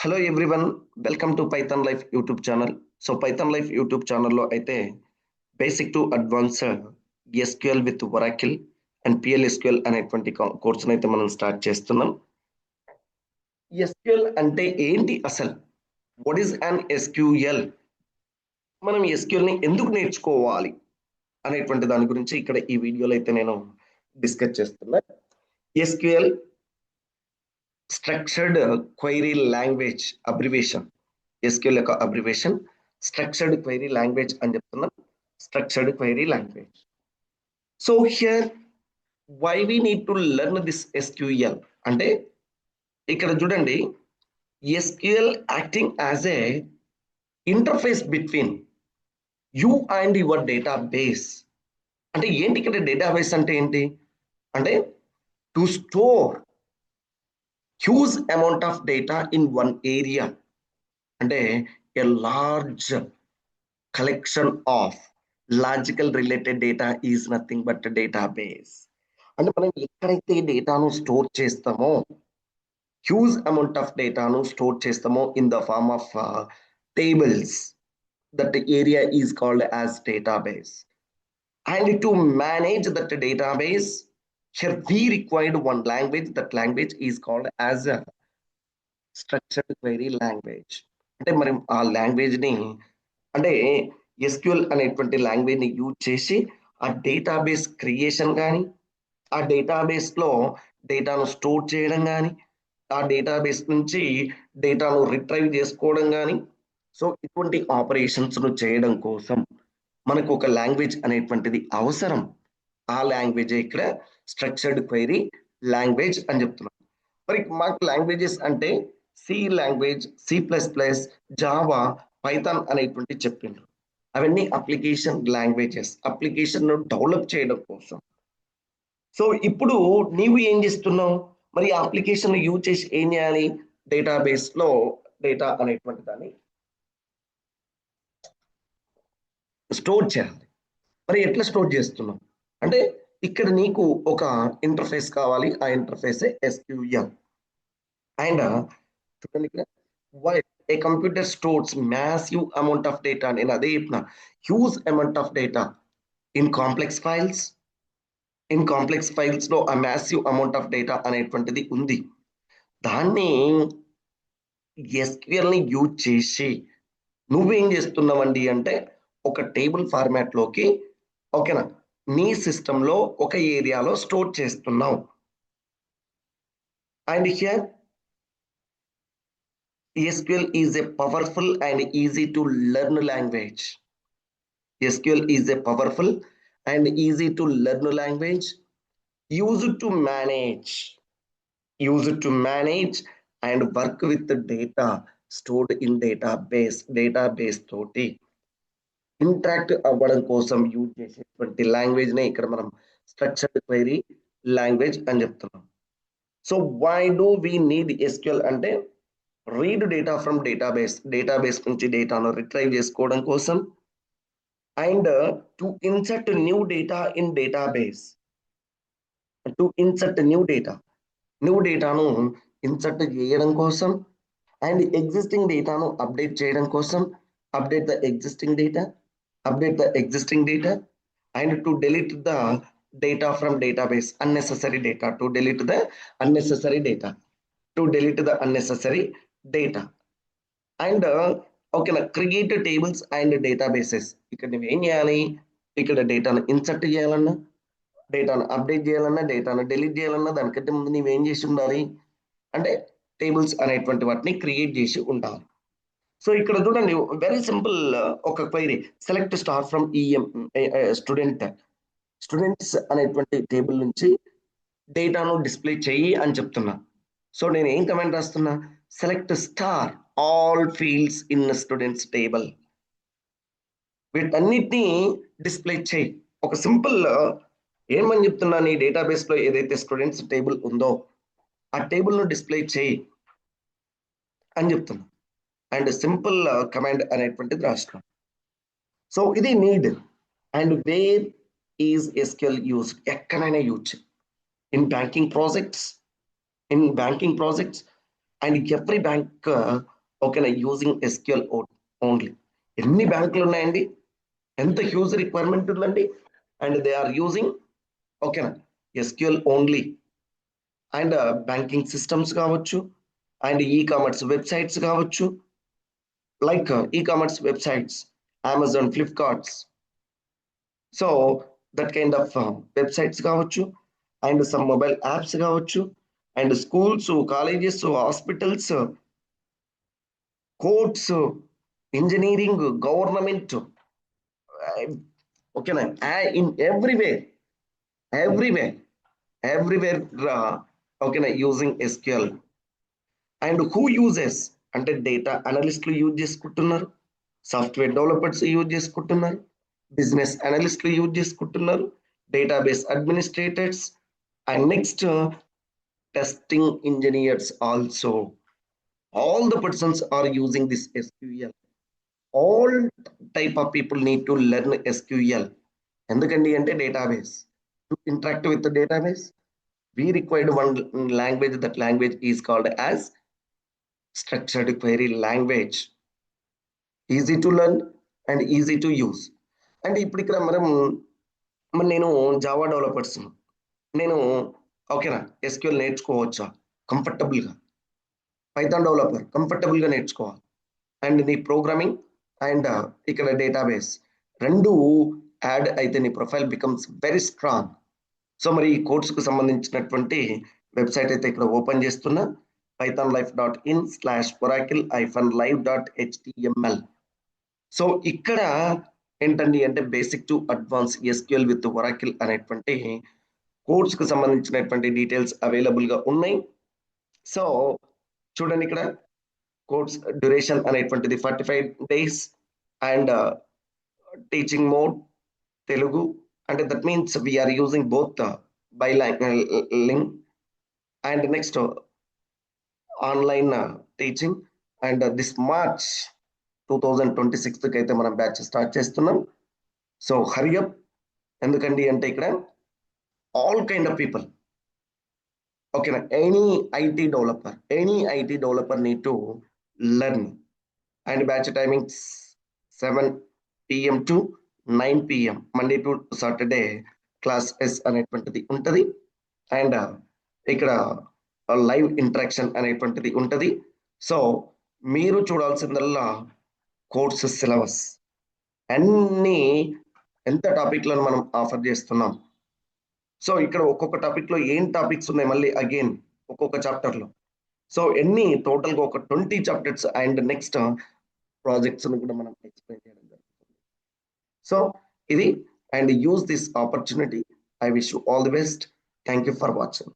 Hello everyone, welcome to Python life YouTube channel. So Python life YouTube ఛానల్లో అయితే basic to advance SQL with Oracle and పిఎల్ఎస్క్యూఎల్ అనేటువంటి కోర్సును అయితే మనం start చేస్తున్నాం. ఎస్క్యూఎల్ అంటే ఏంటి అసలు? What is an SQL? మనం ఎస్క్యూఎల్ని ఎందుకు నేర్చుకోవాలి అనేటువంటి దాని గురించి ఇక్కడ ఈ వీడియోలో అయితే నేను డిస్కస్ చేస్తున్నా. SQL structured query language abbreviation. SQL యొక్క అబ్రివేషన్ స్ట్రక్చర్డ్ క్వైరీ లాంగ్వేజ్ అని చెప్తున్నాం. Structured query language. So here why we need to learn this SQL అంటే ఇక్కడ చూడండి, SQL acting as a interface between you and your database. అంటే ఏంటి ఇక్కడ database అంటే ఏంటి అంటే to store huge amount of data in one area. అంటే a large collection of logical related data is nothing but a database. అంటే మనం ఎక్కడైతే డేటాను స్టోర్ చేస్తామో, హ్యూజ్ అమౌంట్ ఆఫ్ డేటాను స్టోర్ చేస్తామో in the form of tables, that area is called as database. And to manage that database here we required one language. That language is called as a structured query language. అంటే మరి ఆ language ని అంటే SQL అనేటువంటి language ని use చేసి ఆ database creation కానీ, ఆ డేటాబేస్ లో డేటాను స్టోర్ చేయడం కానీ, ఆ డేటాబేస్ నుంచి డేటాను రిట్రైవ్ చేసుకోవడం కానీ, సో ఇటువంటి ఆపరేషన్స్ ను చేయడం కోసం మనకు ఒక లాంగ్వేజ్ అనేటువంటిది అవసరం. ఆ లాంగ్వేజ్ ఇక్కడ స్ట్రక్చర్డ్ క్వైరీ లాంగ్వేజ్ అని చెప్తున్నాం. మరి మాకు లాంగ్వేజెస్ అంటే C language, C++, Java, Python అనేటువంటి చెప్పిండ్రు. అవన్నీ అప్లికేషన్ లాంగ్వేజెస్, అప్లికేషన్ డెవలప్ చేయడం కోసం. సో ఇప్పుడు నీవు ఏం చేస్తున్నావు? మరి ఆ అప్లికేషన్ యూజ్ చేసి ఏం చేయాలి? డేటాబేస్ లో డేటా అనేటువంటి దాన్ని స్టోర్ చేయాలి. మరి ఎట్లా స్టోర్ చేస్తున్నావు అంటే ఇక్కడ నీకు ఒక ఇంటర్ఫేస్ కావాలి. ఆ ఇంటర్ఫేసే ఎస్క్యూఎల్. అండ్ చూడండి ఇక్కడ, why a computer stores massive amount of data. నేను అదే చెప్పిన, huge amount of data in complex files. In complex files లో ఆ మ్యాసివ్ అమౌంట్ ఆఫ్ డేటా అనేటువంటిది ఉంది. దాన్ని ఎస్క్యూఎల్ ని యూజ్ చేసి నువ్వేం చేస్తున్నావండి అంటే ఒక టేబుల్ ఫార్మాట్ లోకి, ఓకేనా, నీ సిస్టంలో ఒక ఏరియాలో స్టోర్ చేస్తున్నావు. And here SQL is a powerful and easy to learn language. SQL is a powerful and easy to learn language used to manage and work with the data stored in database తోటి interact అవ్వడం కోసం use చేసేటువంటి language నే ఇక్కడ మనం structured query language అని చెప్తున్నాం. So why do we need SQL అంటే రీడ్ డేటా ఫ్రమ్ డేటాబేస్ నుంచి డేటాను రిట్రైవ్ చేసుకోవడం కోసం, and to insert new data in database. To insert new డేటాను ఇన్సర్ట్ చేయడం కోసం, అండ్ ఎగ్జిస్టింగ్ డేటాను అప్డేట్ చేయడం కోసం, update the existing data and to delete the data from database, unnecessary data. And ఓకేనా, క్రియేట్ టేబుల్స్ అండ్ డేటాబేసెస్. ఇక్కడ నువ్వు ఏం చేయాలి? ఇక్కడ డేటాను ఇన్సర్ట్ చేయాలన్నా, డేటాను అప్డేట్ చేయాలన్నా, డేటాను డిలీట్ చేయాలన్నా దానికంటే ముందు నువ్వేం చేసి ఉండాలి అంటే టేబుల్స్ అనేటువంటి వాటిని క్రియేట్ చేసి ఉండాలి. సో ఇక్కడ చూడండి, వెరీ సింపుల్ ఒక query, select star from students అనేటువంటి టేబుల్ నుంచి డేటాను డిస్ప్లే చేయి అని చెప్తున్నా. సో నేను ఏం కమెంట్ రాస్తున్నా? Select star all fields in students table. వీటన్నిటిని డిస్ప్లే చేయి. ఒక సింపుల్ ఏమని చెప్తున్నా, నీ డేటాబేస్ లో ఏదైతే స్టూడెంట్స్ టేబుల్ ఉందో ఆ టేబుల్ ను డిస్ప్లే చేయి అని చెప్తున్నా. అండ్ సింపుల్ కమాండ్ అనేటువంటిది రాస్తున్నాం. సో ఇది need. And where is SQL use? ఎక్కడైనా use in banking projects, and every bank ఓకేనా, యూజింగ్ ఎస్క్యూఎల్ ఓన్లీ. ఎన్ని బ్యాంకులు ఉన్నాయండి, ఎంత హ్యూజ్ రిక్వైర్మెంట్ ఉందండి, అండ్ దే ఆర్ యూజింగ్ ఓకేనా SQL only. And banking systems కావచ్చు, అండ్ ఈ-కామర్స్ వెబ్సైట్స్ కావచ్చు, like e-commerce websites, Amazon, Flipkarts, so that kind of websites కావచ్చు, అండ్ సమ్ మొబైల్ యాప్స్ కావచ్చు, and schools, colleges, hospitals, courts, engineering, government, ఓకేనా, in everywhere ఓకేనా using SQL. And who uses అంటే data అనలిస్టులు use చేసుకుంటున్నారు, software developers use చేసుకుంటున్నారు, business అనలిస్టులు use చేసుకుంటున్నారు, database administrators, and next testing engineers also. All the persons are using this SQL. All type of people need to learn SQL. ఎందుకండి అంటే database, to interact with the database we required one language. That language is called as structured query language. Easy to learn and easy to use. And ఇప్పుడు ఇక్కడ నేను Java developers, నేను ఓకేనా SQL నేర్చుకోవచ్చా కంఫర్టబుల్గా, Python developer కంఫర్టబుల్గా నేర్చుకోవాలి, and నీ programming and ఇక్కడ డేటాబేస్ రెండు యాడ్ అయితే నీ profile becomes very strong. So మరి ఈ కోర్సుకు సంబంధించినటువంటి వెబ్సైట్ అయితే ఇక్కడ ఓపెన్ చేస్తున్నా, pythonlife.in/oracle-live.html. సో ఇక్కడ ఏంటండి అంటే basic to advance SQL with Oracle అనేటువంటి కోర్సుకు సంబంధించినటువంటి డీటెయిల్స్ అవైలబుల్గా ఉన్నాయి. సో చూడండి ఇక్కడ కోర్స్ డ్యూరేషన్ అనేటువంటిది 45 days, and teaching mode Telugu, అంటే that means we are using both bilingual and next online teaching. And this March 2026 అయితే మనం బ్యాచ్ స్టార్ట్ చేస్తున్నాం. సో హరియప్, ఎందుకండి అంటే ఇక్కడ ఆల్ కైండ్ ఆఫ్ పీపుల్, ఓకేనా, any IT developer need to learn. And batch timings 7 PM to 9 PM, Monday to Saturday classes అనేటువంటిది ఉంటుంది. And ఇక్కడ లైవ్ ఇంటరాక్షన్ అనేటువంటిది ఉంటుంది. సో మీరు చూడాల్సిందల్లా కోర్సు సిలబస్, అన్ని ఎంత టాపిక్లను మనం ఆఫర్ చేస్తున్నాం. సో ఇక్కడ ఒక్కొక్క టాపిక్లో ఏం టాపిక్స్ ఉన్నాయి మళ్ళీ అగైన్ ఒక్కొక్క చాప్టర్లో. సో ఎన్ని టోటల్గా ఒక 20 చాప్టర్స్ అండ్ నెక్స్ట్ ప్రాజెక్ట్స్ కూడా మనం ఎక్స్ప్లెయిన్ చేయడం జరుగుతుంది. సో ఇది, and use this opportunity. I wish you all the best. Thank you for watching.